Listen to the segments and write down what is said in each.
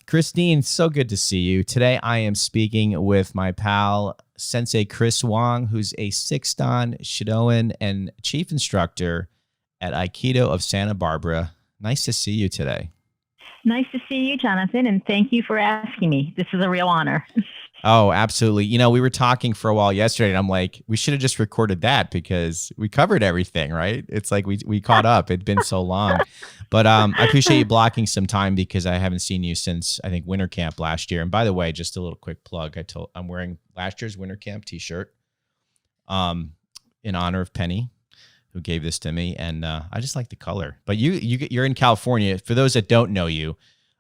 Christine, so good to see you. Today I am speaking with my pal, Sensei Chris Wong, who's a 6th Dan Shidoan and chief instructor at Aikido of Santa Barbara. Nice to see you today. Nice to see you, Jonathan, and thank you for asking me. This is a real honor. Oh, absolutely. You know, we were talking for a while yesterday, and I'm like, we should have just recorded that because we covered everything, right? It's like we caught up. It'd been so long. But I appreciate you blocking some time because I haven't seen you since, I think, winter camp last year. And by the way, just a little quick plug. I'm wearing last year's winter camp t-shirt in honor of Penny, who gave this to me. And I just like the color. But you're in California. For those that don't know you,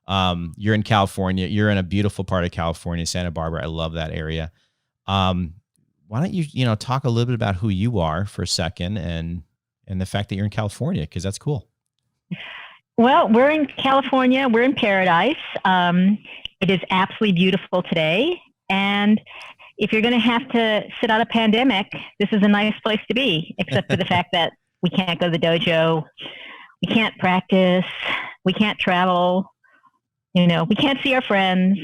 you're in California. You're in a beautiful part of California, Santa Barbara. I love that area. Why don't you talk a little bit about who you are for a second and the fact that you're in California, because that's cool. Well, we're in California. We're in paradise. It is absolutely beautiful today. And if you're going to have to sit out a pandemic, this is a nice place to be, except for the fact that we can't go to the dojo. We can't practice. We can't travel. We can't see our friends.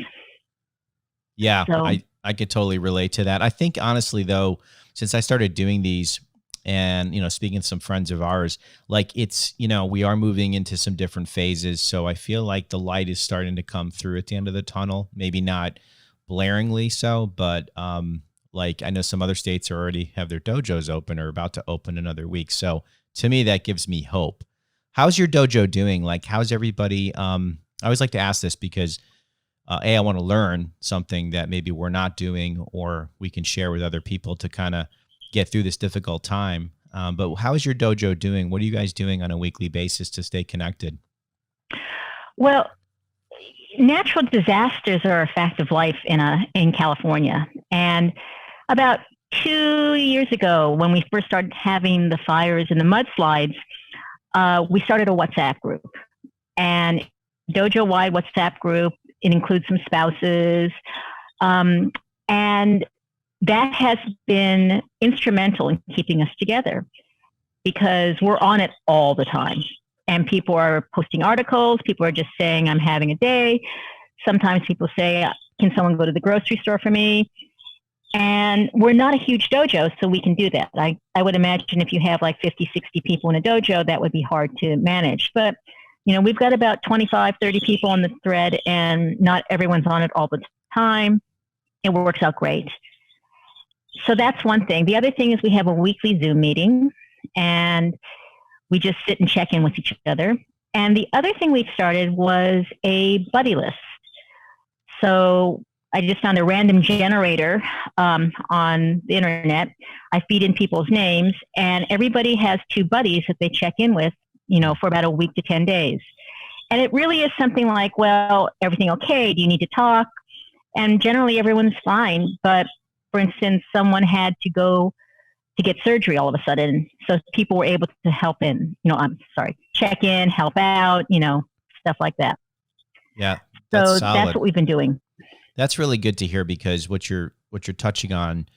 Yeah, so I could totally relate to that. I think, honestly, though, since I started doing these and, speaking to some friends of ours, like it's, we are moving into some different phases. So I feel like the light is starting to come through at the end of the tunnel. Maybe not blaringly so, but like I know some other states already have their dojos open or about to open another week. So to me, that gives me hope. How's your dojo doing? Like, how's everybody? I always like to ask this because, I want to learn something that maybe we're not doing or we can share with other people to kind of get through this difficult time. But how is your dojo doing? What are you guys doing on a weekly basis to stay connected? Well, natural disasters are a fact of life in California. And about 2 years ago, when we first started having the fires and the mudslides, we started a WhatsApp group. And dojo-wide WhatsApp group. It includes some spouses. And that has been instrumental in keeping us together because we're on it all the time. And people are posting articles. People are just saying, I'm having a day. Sometimes people say, can someone go to the grocery store for me? And we're not a huge dojo, so we can do that. I would imagine if you have like 50, 60 people in a dojo, that would be hard to manage. But we've got about 25, 30 people on the thread, and not everyone's on it all the time. It works out great. So that's one thing. The other thing is we have a weekly Zoom meeting, and we just sit and check in with each other. And the other thing we started was a buddy list. So I just found a random generator on the internet. I feed in people's names, and everybody has 2 buddies that they check in with, for about a week to 10 days. And it really is something like, well, everything okay? Do you need to talk? And generally everyone's fine. But for instance, someone had to go to get surgery all of a sudden. So people were able to check in, help out, stuff like that. Yeah. So that's what we've been doing. That's really good to hear because what you're touching on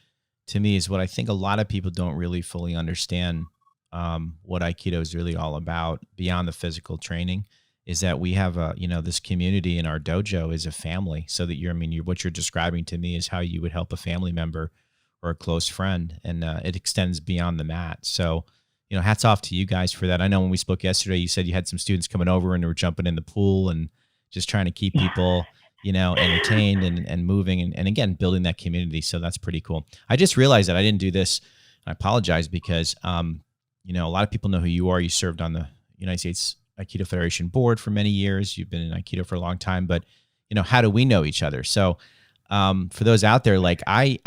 to me is what I think a lot of people don't really fully understand. What Aikido is really all about beyond the physical training is that we have this community in our dojo is a family. So that what you're describing to me is how you would help a family member or a close friend, and it extends beyond the mat. So, hats off to you guys for that. I know when we spoke yesterday, you said you had some students coming over and they were jumping in the pool and just trying to keep people, entertained and moving and again, building that community. So that's pretty cool. I just realized that I didn't do this. I apologize because, a lot of people know who you are. You served on the United States Aikido Federation board for many years. You've been in Aikido for a long time, but how do we know each other? So, for those out there, like I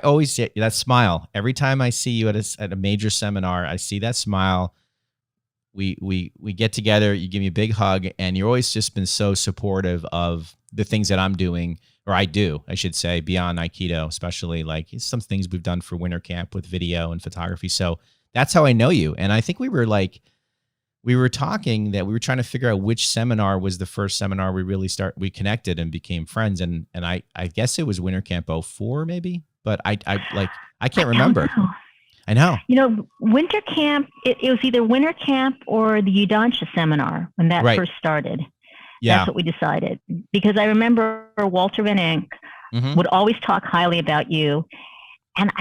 always see that smile every time I see you at a major seminar. I see that smile. We get together. You give me a big hug, and you're always just been so supportive of the things that I'm doing, or I should say, beyond Aikido, especially like some things we've done for winter camp with video and photography. So that's how I know you. And I think we were talking that we were trying to figure out which seminar was the first seminar we connected and became friends. And I guess it was winter camp 04 maybe, but I can't remember. I know. Winter camp, it was either winter camp or the Udansha seminar when that first started. Yeah. That's what we decided. Because I remember Walter Van Enck Hmm. would always talk highly about you. And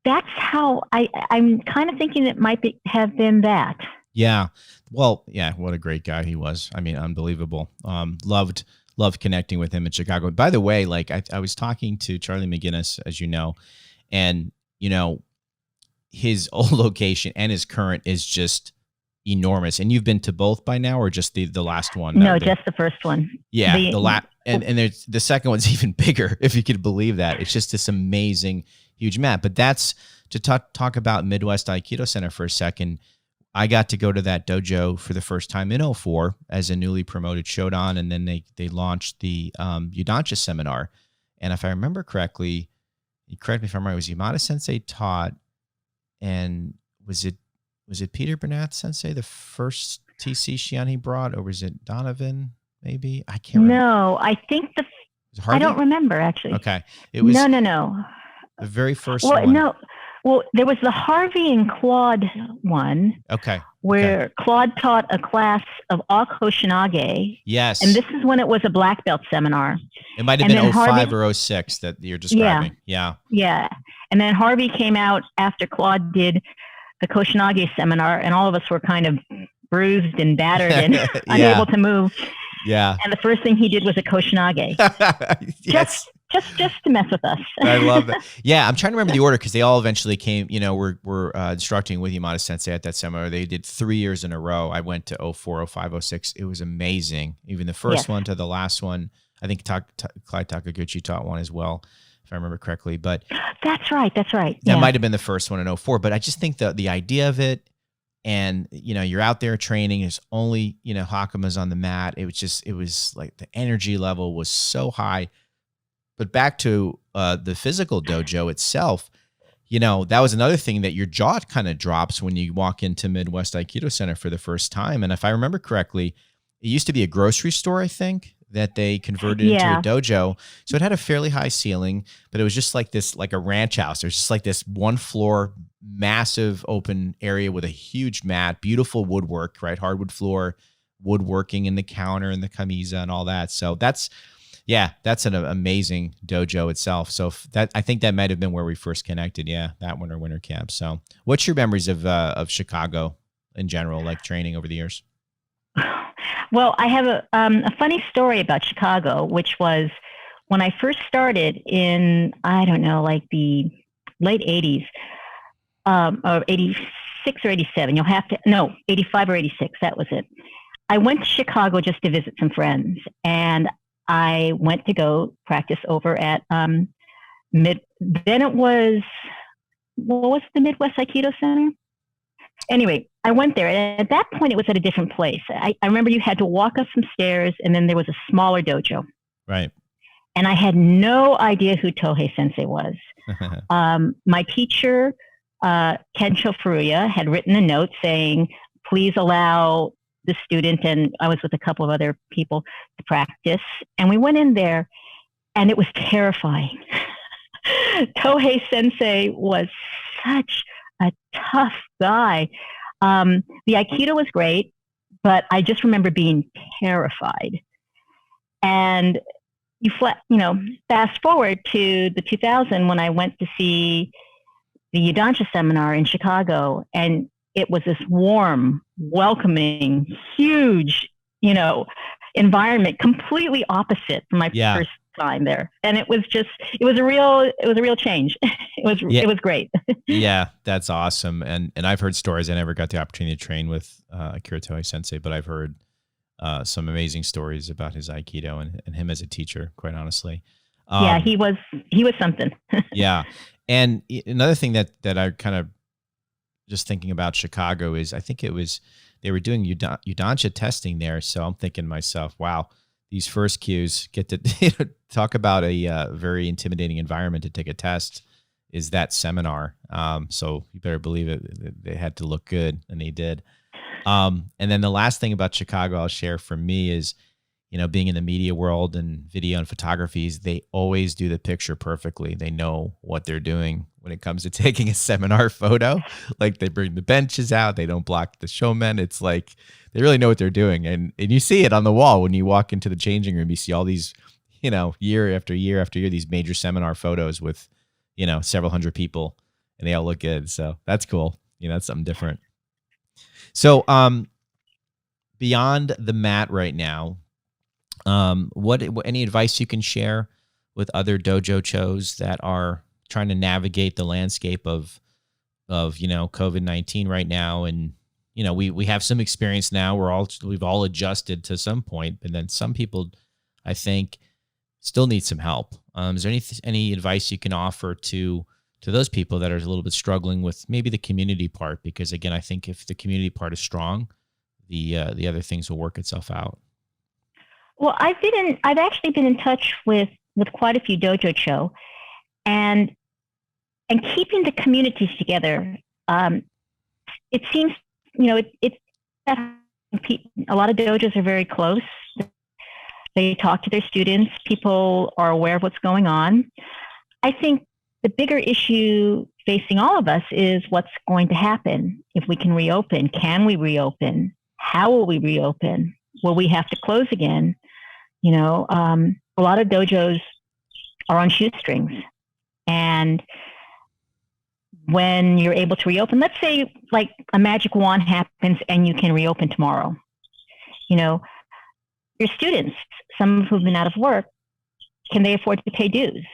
that's how I'm kind of thinking it might have been that. Yeah. Well, yeah, what a great guy he was. I mean, unbelievable. Loved connecting with him in Chicago. By the way, like I was talking to Charlie McGinnis, as you know, and his old location and his current is just enormous. And you've been to both by now, or just the last one? No, just the first one. Yeah, and there's the second one's even bigger, if you could believe that. It's just this amazing, huge map. But that's to talk about Midwest Aikido Center for a second. I got to go to that dojo for the first time in 2004 as a newly promoted Shodan, and then they launched the Yudansha seminar. And if I remember correctly, correct me if I'm right, it was Yamada Sensei taught, and was it Peter Bernath Sensei the first TC Shian he brought, or was it Donovan? Maybe I can't remember. No, I think I don't remember actually. Okay, it was no. The very first one. No. Well, there was the Harvey and Claude one. Okay. Where Claude taught a class of Akoshinage. Yes. And this is when it was a black belt seminar. It might have been 05 or 06 that you're describing. Yeah. Yeah. And then Harvey came out after Claude did the Koshinage seminar, and all of us were kind of bruised and battered and unable to move. Yeah. And the first thing he did was a Koshinage. Yes. Just to mess with us. I love that. Yeah, I'm trying to remember the order because they all eventually came. Were instructing with Yamada Sensei at that seminar. They did 3 years in a row. I went to 04, 05, 06. It was amazing. Even the first one to the last one. I think Clyde Takaguchi taught one as well, if I remember correctly. But that's right. That might have been the first one in 04. But I just think the idea of it, and you're out there training. There's only Hakumas on the mat. It was like the energy level was so high. But back to the physical dojo itself, that was another thing that your jaw kind of drops when you walk into Midwest Aikido Center for the first time. And if I remember correctly, it used to be a grocery store, I think, that they converted into a dojo. So it had a fairly high ceiling, but it was just like this, like a ranch house. There's just like this one floor, massive open area with a huge mat, beautiful woodwork, right? Hardwood floor, woodworking in the counter and the camisa and all that. So that's an amazing dojo itself. So I think that might have been where we first connected. Yeah, that one or winter camp. So what's your memories of Chicago in general, like training over the years? Well, I have a funny story about Chicago, which was when I first started in, I don't know, like the late 80s, or 86 or 87. 85 or 86. That was it. I went to Chicago just to visit some friends, and I went to go practice over at then it was, what was the Midwest Aikido Center? Anyway, I went there, and at that point it was at a different place. I remember you had to walk up some stairs, and then there was a smaller dojo. Right. And I had no idea who Tohei Sensei was. My teacher, Kensho Furuya, had written a note saying, please allow the student, and I was with a couple of other people, to practice. And we went in there, and it was terrifying. Tohei Sensei was such a tough guy. The Aikido was great, but I just remember being terrified. And fast forward to the 2000 when I went to see the Yudansha seminar in Chicago, and it was this warm, welcoming, huge, environment, completely opposite from my first time there. And it was a real change. It was great. Yeah, that's awesome. And I've heard stories. I never got the opportunity to train with Akira Tohei Sensei, but I've heard some amazing stories about his Aikido and him as a teacher, quite honestly. Yeah, he was something. Yeah. And another thing that I kind of just thinking about Chicago is I think they were doing Yudansha testing there. So I'm thinking to myself, wow, these first cues get to talk about a very intimidating environment to take a test is that seminar. So you better believe it. They had to look good, and they did. And then the last thing about Chicago I'll share from me is, being in the media world and video and photographies, they always do the picture perfectly. They know what they're doing when it comes to taking a seminar photo. Like they bring the benches out, they don't block the showmen. It's like they really know what they're doing. And you see it on the wall when you walk into the changing room. You see all these, year after year after year, these major seminar photos with, several hundred people, and they all look good. So that's cool. That's something different. So beyond the mat right now, what any advice you can share with other dojo chos that are trying to navigate the landscape of COVID-19 right now? And we have some experience now. We've all adjusted to some point, but then some people, I think, still need some help. Is there any advice you can offer to those people that are a little bit struggling with maybe the community part? Because again, I think if the community part is strong, the other things will work itself out. Well, I've actually been in touch with quite a few dojo cho, and keeping the communities together. It seems, it's a lot of dojos are very close. They talk to their students. People are aware of what's going on. I think the bigger issue facing all of us is what's going to happen if we can reopen. Can we reopen? How will we reopen? Will we have to close again? A lot of dojos are on shoestrings. And when you're able to reopen, let's say like a magic wand happens and you can reopen tomorrow, your students, some who've been out of work, can they afford to pay dues?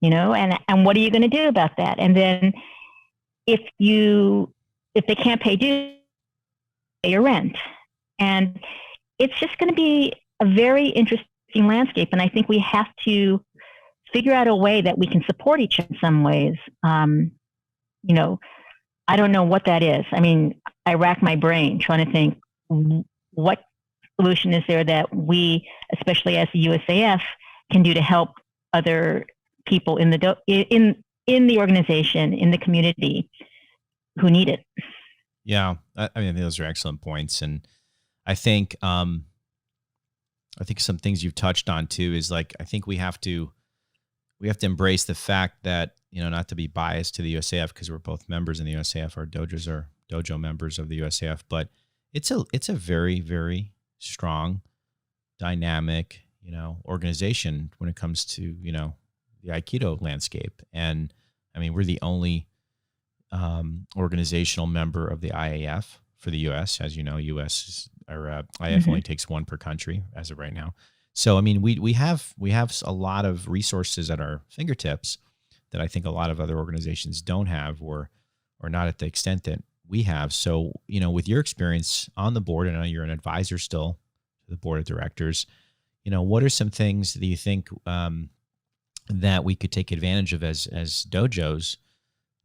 And what are you going to do about that? And then if they can't pay dues, pay your rent. And it's just going to be a very interesting landscape. And I think we have to figure out a way that we can support each other in some ways. I don't know what that is. I mean, I rack my brain trying to think what solution is there that we, especially as the USAF, can do to help other people in the organization, in the community who need it. Yeah. I mean, those are excellent points. And I think some things you've touched on too is like, I think we have to embrace the fact that, not to be biased to the USAF because we're both members in the USAF, our dojos are dojo members of the USAF, but it's a very, very strong, dynamic, organization when it comes to, the Aikido landscape. And I mean, we're the only organizational member of the IAF for the U.S. As you know, IAF only takes one per country as of right now. So, I mean, we have a lot of resources at our fingertips that I think a lot of other organizations don't have or not at the extent that we have. So, with your experience on the board, and I know you're an advisor still to the board of directors, what are some things that you think that we could take advantage of as dojos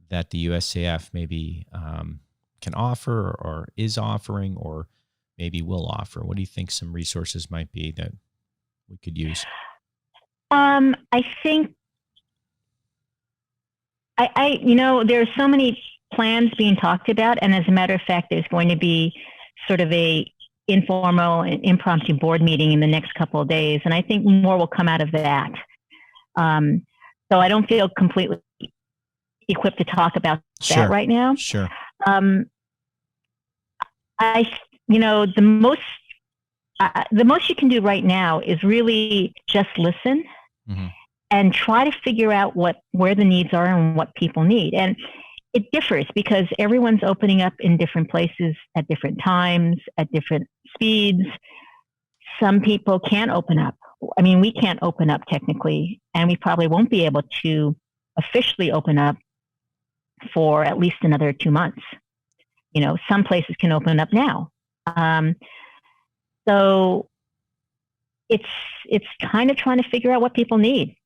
that the USAF maybe can offer or is offering or maybe will offer? What do you think some resources might be that we could use? I think there's so many plans being talked about, and as a matter of fact, there's going to be sort of a informal and impromptu board meeting in the next couple of days, and I think more will come out of that. So I don't feel completely equipped to talk about that right now. Sure. The most you can do right now is really just listen and try to figure out where the needs are and what people need. And it differs because everyone's opening up in different places at different times, at different speeds. Some people can't open up. I mean, we can't open up technically, and we probably won't be able to officially open up for at least another 2 months. Some places can open up now. So it's kind of trying to figure out what people need.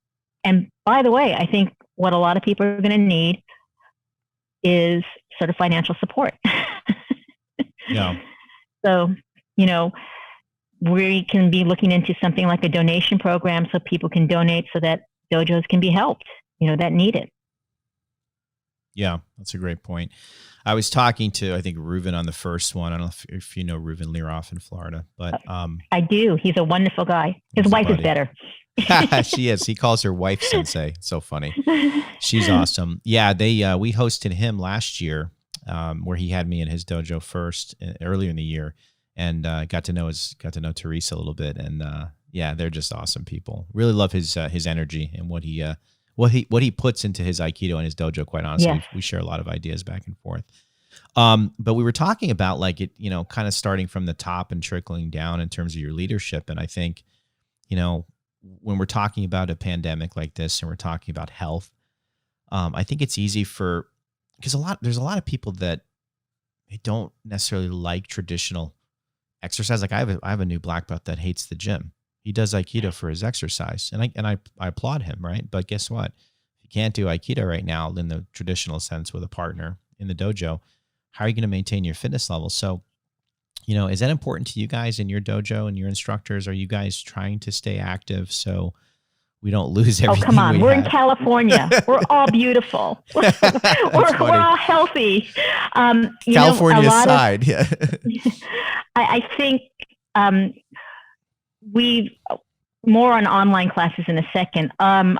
And by the way, I think what a lot of people are going to need is sort of financial support. Yeah. So, we can be looking into something like a donation program so people can donate so that dojos can be helped, that need it. Yeah, that's a great point. I was talking to, I think, Reuven on the first one. I don't know if you know Reuven Learoff in Florida, but I do. He's a wonderful guy. His he's a wife is buddy. better. She is. He calls her wife Sensei. So funny. She's awesome. Yeah, we hosted him last year, where he had me in his dojo first earlier in the year, and got to know Teresa a little bit, and yeah, they're just awesome people. Really love his energy and what he puts into his Aikido and his dojo. Quite honestly, Yes. we share a lot of ideas back and forth. But we were talking about like it, kind of starting from the top and trickling down in terms of your leadership, and I think, when we're talking about a pandemic like this and we're talking about health, I think it's easy because there's a lot of people that they don't necessarily like traditional exercise. Like I have a new black belt that hates the gym. He does Aikido for his exercise, and I applaud him, right? But guess what? If you can't do Aikido right now in the traditional sense with a partner in the dojo, how are you going to maintain your fitness level? So, is that important to you guys in your dojo and your instructors? Are you guys trying to stay active so we don't lose everything? Oh, come on. We're had? in California. We're all beautiful. We're all healthy. California aside, yeah. I think we've more on online classes in a second.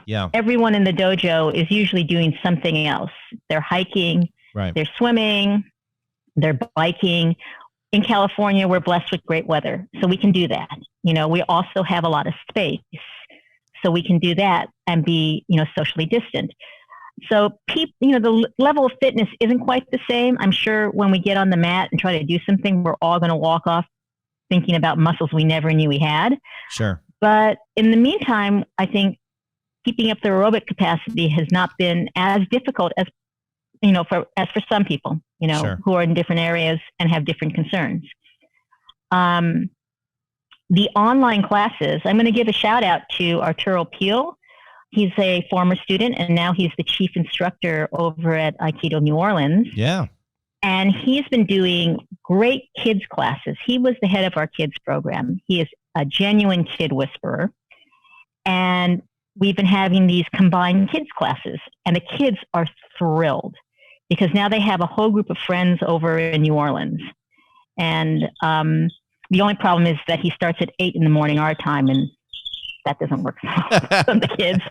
Yeah. Everyone in the dojo is usually doing something else. They're hiking, right. They're swimming, they're biking. In California, we're blessed with great weather, so we can do that. We also have a lot of space, so we can do that and be, socially distant. So, the level of fitness isn't quite the same. I'm sure when we get on the mat and try to do something, we're all going to walk off thinking about muscles we never knew we had. Sure. But in the meantime, I think keeping up the aerobic capacity has not been as difficult as for some people, Sure. who are in different areas and have different concerns. The online classes, I'm going to give a shout out to Arturo Peel. He's a former student, and now he's the chief instructor over at Aikido New Orleans. Yeah. And he's been doing great kids classes. He was the head of our kids program. He is a genuine kid whisperer. And we've been having these combined kids classes, and the kids are thrilled because now they have a whole group of friends over in New Orleans. And the only problem is that he starts at 8 a.m. our time, and that doesn't work for some of the kids.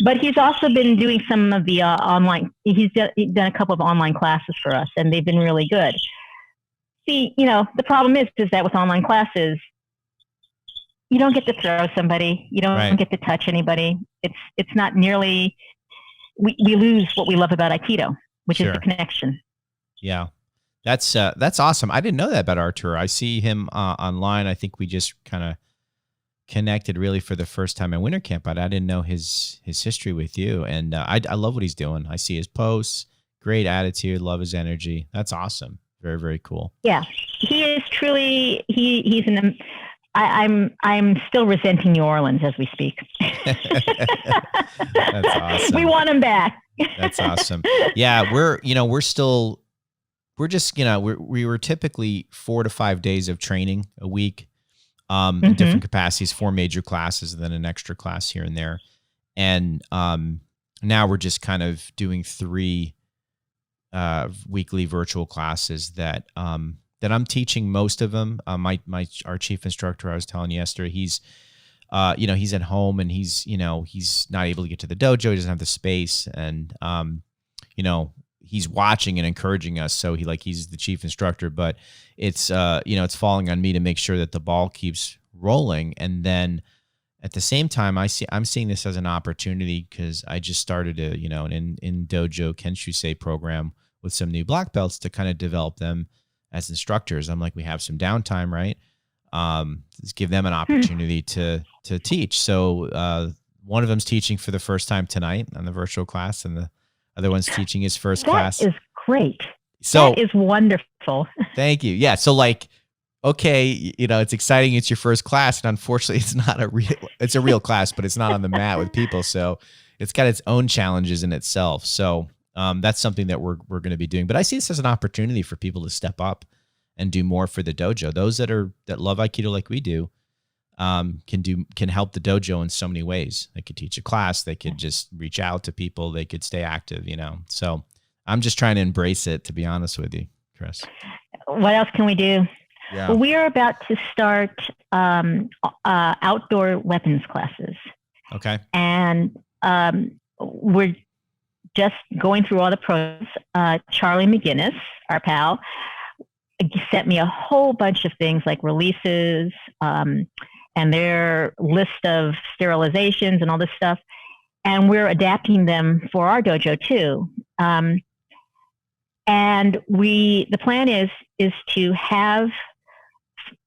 But he's also been doing some of the online, he's done a couple of online classes for us, and they've been really good. See, the problem is that with online classes, you don't get to throw somebody. You don't right. get to touch anybody. It's not nearly, we lose what we love about Aikido, which Sure. is the connection. Yeah. That's awesome. I didn't know that about Arturo. I see him online. I think we just kind of connected really for the first time at winter camp, but I didn't know his history with you. And I love what he's doing. I see his posts, great attitude, love his energy. That's awesome. Very, very cool. Yeah, he is truly, he's I'm still resenting New Orleans as we speak. That's awesome. We want him back. That's awesome. Yeah. We were typically 4 to 5 days of training a week. In different capacities, 4 major classes, and then an extra class here and there. And now we're just kind of doing 3 weekly virtual classes that I'm teaching most of them. Our chief instructor, I was telling you yesterday, he's at home and he's not able to get to the dojo. He doesn't have the space, and he's watching and encouraging us. So he's the chief instructor, but it's it's falling on me to make sure that the ball keeps rolling. And then at the same time, I'm seeing this as an opportunity because I just started an in dojo Kenshusei program with some new black belts to kind of develop them as instructors. I'm like, we have some downtime, right? Let's give them an opportunity to teach. So one of them's teaching for the first time tonight on the virtual class, and the other one's teaching his first class. That is great. So that is wonderful. Thank you. Yeah. So okay, it's exciting. It's your first class, and unfortunately it's a real class, but it's not on the mat with people. So it's got its own challenges in itself. So that's something that we're going to be doing, but I see this as an opportunity for people to step up and do more for the dojo. Those that love Aikido like we do, can help the dojo in so many ways. They could teach a class. They could just reach out to people. They could stay active, So I'm just trying to embrace it, to be honest with you, Chris. What else can we do? Yeah. Well, we are about to start outdoor weapons classes. Okay. And we're just going through all the pros. Charlie McGinnis, our pal, sent me a whole bunch of things like releases and their list of sterilizations and all this stuff. And we're adapting them for our dojo too. And the plan is to have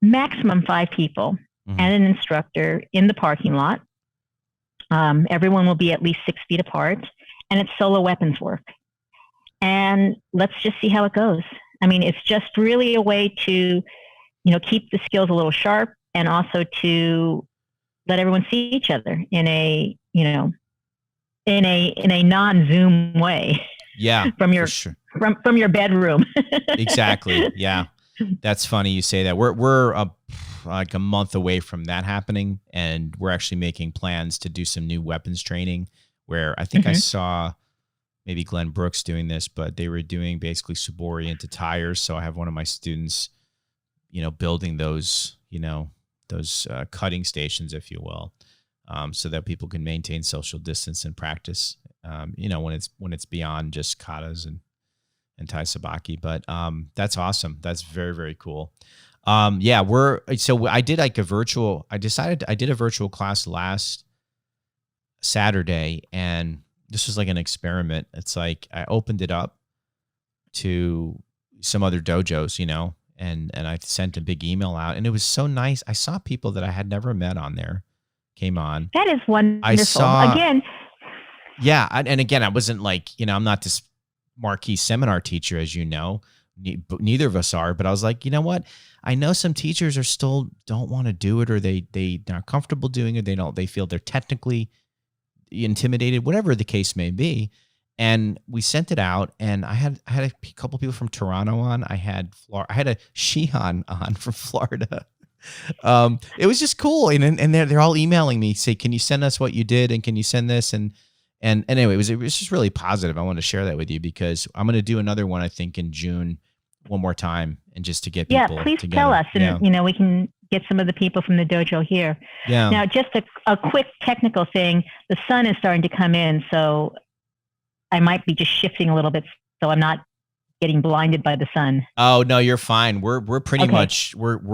maximum 5 people and an instructor in the parking lot. Everyone will be at least 6 feet apart, and it's solo weapons work. And let's just see how it goes. I mean, it's just really a way to, keep the skills a little sharp, and also to let everyone see each other in a non-Zoom way. Yeah, from your from your bedroom. Exactly. Yeah, that's funny you say that. We're like a month away from that happening, and we're actually making plans to do some new weapons training. Where I think I saw maybe Glenn Brooks doing this, but they were doing basically subori into tires. So I have one of my students, building those, those cutting stations, if you will, so that people can maintain social distance and practice. When it's beyond just katas and tai sabaki. But that's awesome. That's very, very cool. I did I did a virtual class last Saturday, and this was like an experiment. It's like I opened it up to some other dojos, and I sent a big email out, and it was so nice. I saw people that I had never met on there came on. That is wonderful. I saw, again. Yeah. And again, I wasn't like, I'm not this marquee seminar teacher, as you know, neither of us are, but I was like, you know what? I know some teachers are still don't want to do it, or they're not comfortable doing it. They feel they're technically intimidated, whatever the case may be. And we sent it out, and I had a couple people from Toronto on. I had a Shihan on from Florida. It was just cool. And they're all emailing me, say, can you send us what you did? And can you send this? And anyway, it was just really positive. I want to share that with you because I'm going to do another one, I think, in June, one more time, and just to get people please together. Tell us, and we can get some of the people from the dojo here. Yeah. Now, just a quick technical thing. The sun is starting to come in, so I might be just shifting a little bit, so I'm not getting blinded by the sun. Oh no, you're fine. We're pretty much we're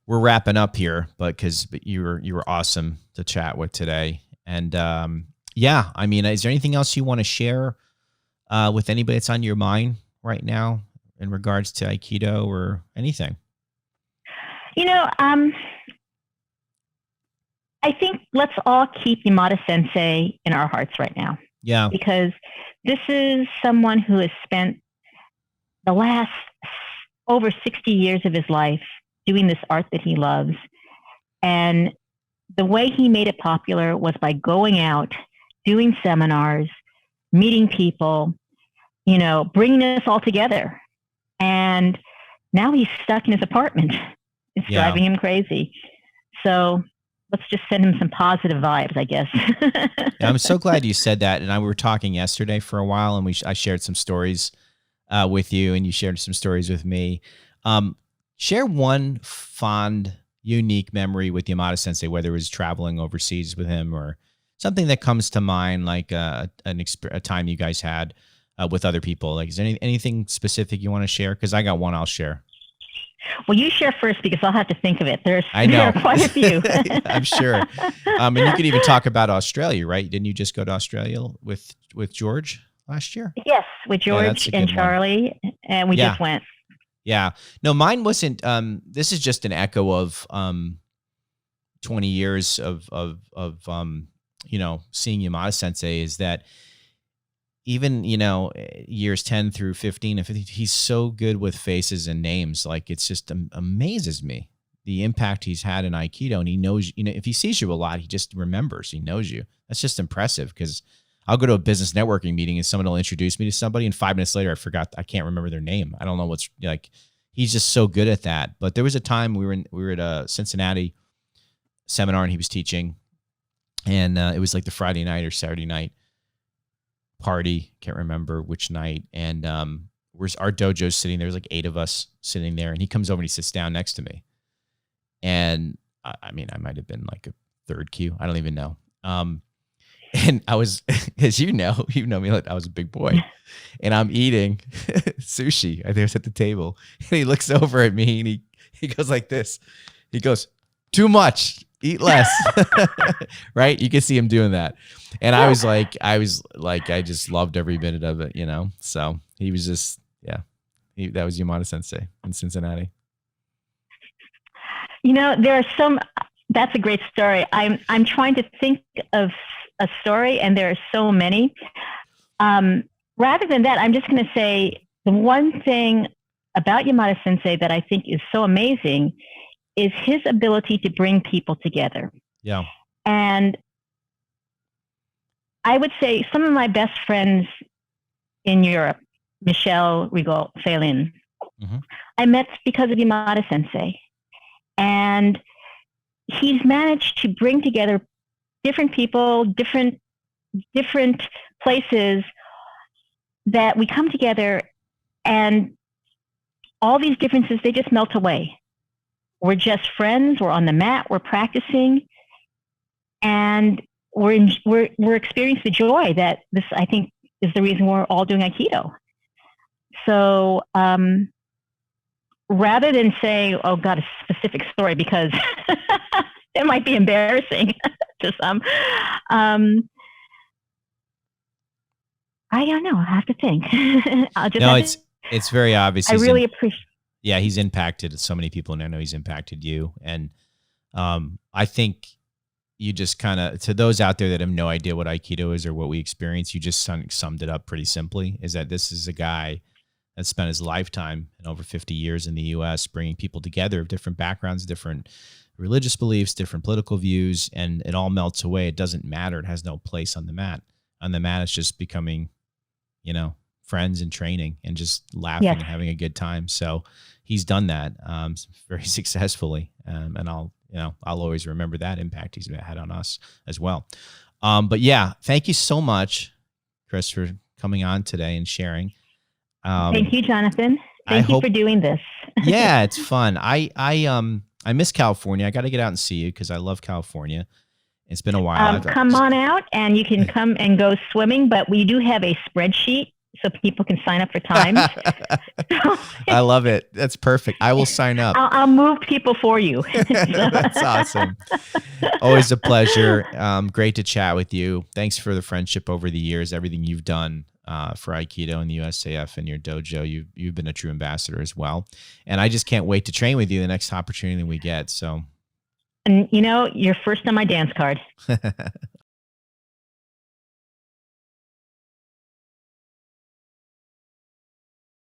wrapping up here, but you were awesome to chat with today. And I mean, is there anything else you want to share with anybody that's on your mind right now in regards to Aikido or anything? I think let's all keep Yamada Sensei in our hearts right now. Yeah. Because this is someone who has spent the last over 60 years of his life doing this art that he loves. And the way he made it popular was by going out, doing seminars, meeting people, bringing us all together. And now he's stuck in his apartment. It's driving him crazy. So let's just send him some positive vibes, I guess. I'm so glad you said that. And we were talking yesterday for a while, and I shared some stories with you, and you shared some stories with me. Share one fond, unique memory with Yamada Sensei, whether it was traveling overseas with him or something that comes to mind, like a time you guys had with other people. Like, is there anything specific you want to share? Because I got one I'll share. Well, you share first because I'll have to think of it. There are quite a few. I'm sure. And you could even talk about Australia, right? Didn't you just go to Australia with George last year? Yes, with George and Charlie, and we just went. Yeah. No, mine wasn't. This is just an echo of 20 years of seeing Yamada Sensei, is that even, years 10 through 15 and 15, he's so good with faces and names. Like, it's just amazes me the impact he's had in Aikido. And he knows, if he sees you a lot, he just remembers, he knows you. That's just impressive, because I'll go to a business networking meeting and someone will introduce me to somebody, and 5 minutes later, I can't remember their name. I don't know what's like. He's just so good at that. But there was a time we were at a Cincinnati seminar, and he was teaching, and it was like the Friday night or Saturday night. party. Can't remember which night. And our dojo's sitting there. There's like 8 of us sitting there. And he comes over and he sits down next to me. And I mean, I might have been like a third kyu. I don't even know. And I was, as you know me, like I was a big boy. And I'm eating sushi. I was at the table. And he looks over at me and he goes like this. He goes, "Too much. Eat less." Right? You can see him doing that. And I just loved every minute of it, So he was just, that was Yamada Sensei in Cincinnati. That's a great story. I'm trying to think of a story, and there are so many. Rather than that, I'm just going to say the one thing about Yamada Sensei that I think is so amazing is his ability to bring people together. Yeah. And I would say some of my best friends in Europe, Michelle Rigaud Phelan, I met because of Yamada Sensei. And he's managed to bring together different people, different places that we come together, and all these differences, they just melt away. We're just friends. We're on the mat. We're practicing, and we're experiencing the joy that this, I think, is the reason we're all doing Aikido. So rather than say, "Oh God, a specific story," because it might be embarrassing to some, I don't know. I have to think. It's very obvious. I really appreciate. Yeah, he's impacted so many people, and I know he's impacted you. And I think you just kind of, to those out there that have no idea what Aikido is or what we experience, you just summed it up pretty simply, is that this is a guy that spent his lifetime and over 50 years in the U.S. bringing people together of different backgrounds, different religious beliefs, different political views, and it all melts away. It doesn't matter. It has no place on the mat. On the mat, it's just becoming, friends and training and just laughing and having a good time. So he's done that very successfully. And I'll always remember that impact he's had on us as well. But yeah, thank you so much, Chris, for coming on today and sharing. Thank you, Jonathan. Thank you for doing this. Yeah, it's fun. I miss California. I got to get out and see you because I love California. It's been a while. Come on out, and you can come and go swimming, but we do have a spreadsheet so people can sign up for times. I love it. That's perfect. I will sign up. I'll move people for you. That's awesome. Always a pleasure. Great to chat with you. Thanks for the friendship over the years, everything you've done for Aikido and the USAF and your dojo. You've been a true ambassador as well. And I just can't wait to train with you the next opportunity we get. So. And you're first on my dance card.